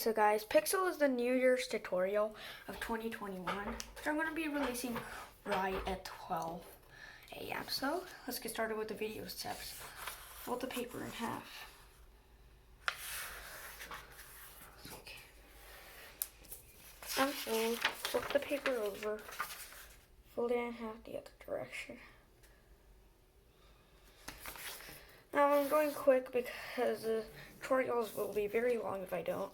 so guys, Pixel is the New Year's tutorial of 2021. So I'm going to be releasing right at 12 a.m. So let's get started with the video steps. Fold the paper in half. Okay. Unfold, flip the paper over, fold it in half the other direction. Now I'm going quick because the tutorials will be very long if I don't.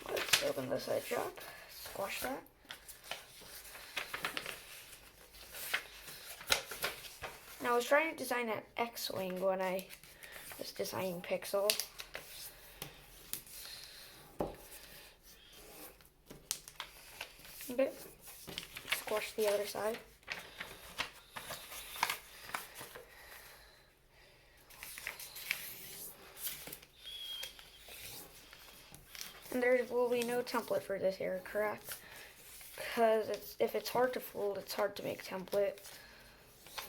Let's open this edge up, squash that. Now I was trying to design an X-wing when I was designing Pixel. Okay. Squash the other side. And there will be no template for this here, correct? Because if it's hard to fold, it's hard to make template.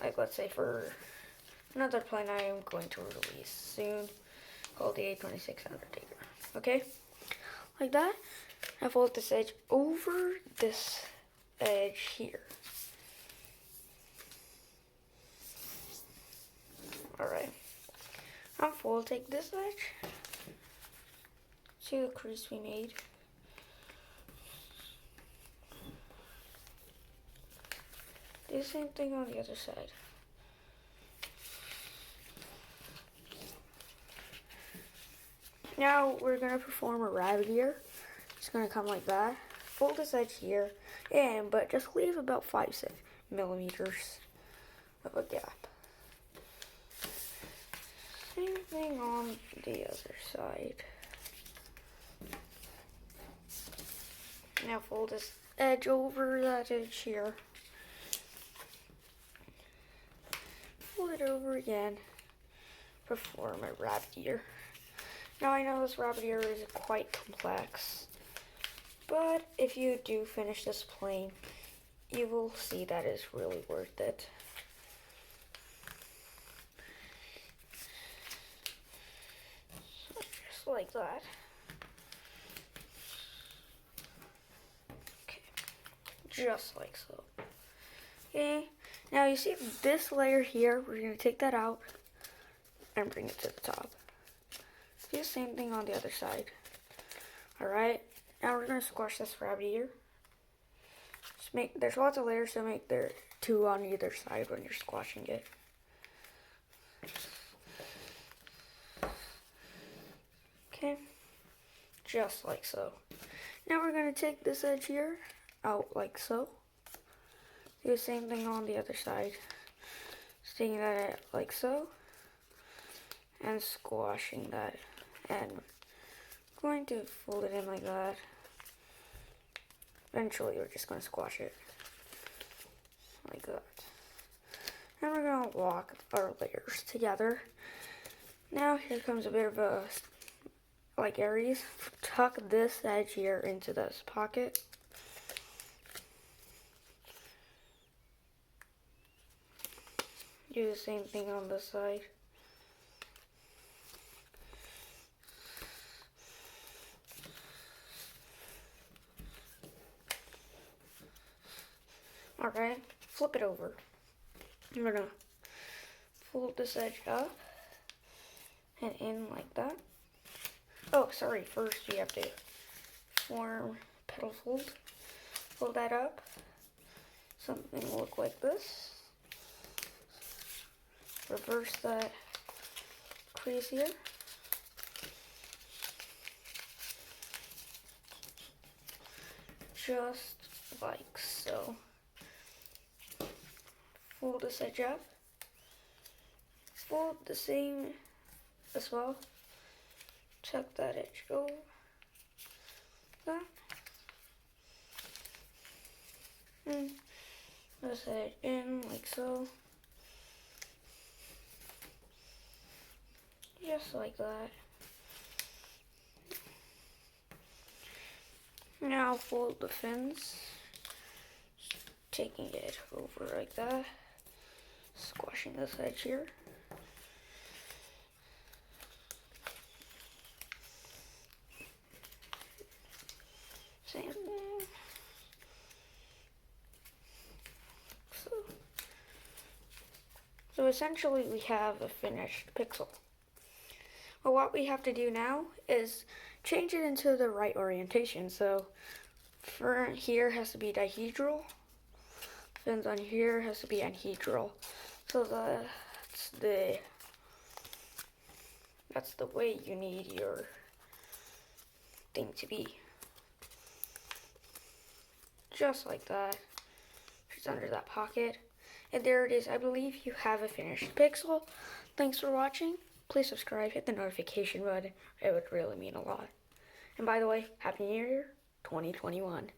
Like let's say for another plane I am going to release soon, called the A26 Undertaker. Okay, like that. I fold this edge over this edge here. All right. Unfold. Take this edge. See the crease we made. Do the same thing on the other side. Now we're going to perform a rabbit ear. It's going to come like that. Fold this edge here, but just leave about 5 millimeters of a gap. Same thing on the other side. Now fold this edge over that edge here. Fold it over again. Perform a rabbit ear. Now I know this rabbit ear is quite complex, but if you do finish this plane, you will see that it's really worth it. So just like that. Just like so. Okay, now you see this layer here, we're going to take that out and bring it to the top. Do the same thing on the other side. Alright, now we're going to squash this rabbit ear. There's lots of layers, so make there 2 on either side when you're squashing it. Okay, just like so. Now we're going to take this edge here out like so. Do the same thing on the other side. Sticking that out like so. And squashing that. And going to fold it in like that. Eventually we're just going to squash it. Like that. And we're going to lock our layers together. Now here comes a bit of a, like Aries. Tuck this edge here into this pocket. Do the same thing on this side. Alright, flip it over. I'm gonna fold this edge up and in like that. Oh, sorry, first we have to form petal fold. Fold that up. Something will look like this. Reverse that crease here. Just like so. Fold this edge up. Fold the same as well. Tuck that edge over. That. And this edge in like so. Just like that. Now fold the fins, taking it over like that, squashing this edge here. So essentially we have a finished pixel. Well, what we have to do now is change it into the right orientation. So for here has to be dihedral, fins on here has to be anhedral. So that's the way you need your thing to be. Just like that. It's under that pocket. And there it is. I believe you have a finished pixel. Thanks for watching. Please subscribe, hit the notification button. It would really mean a lot. And by the way, Happy New Year 2021.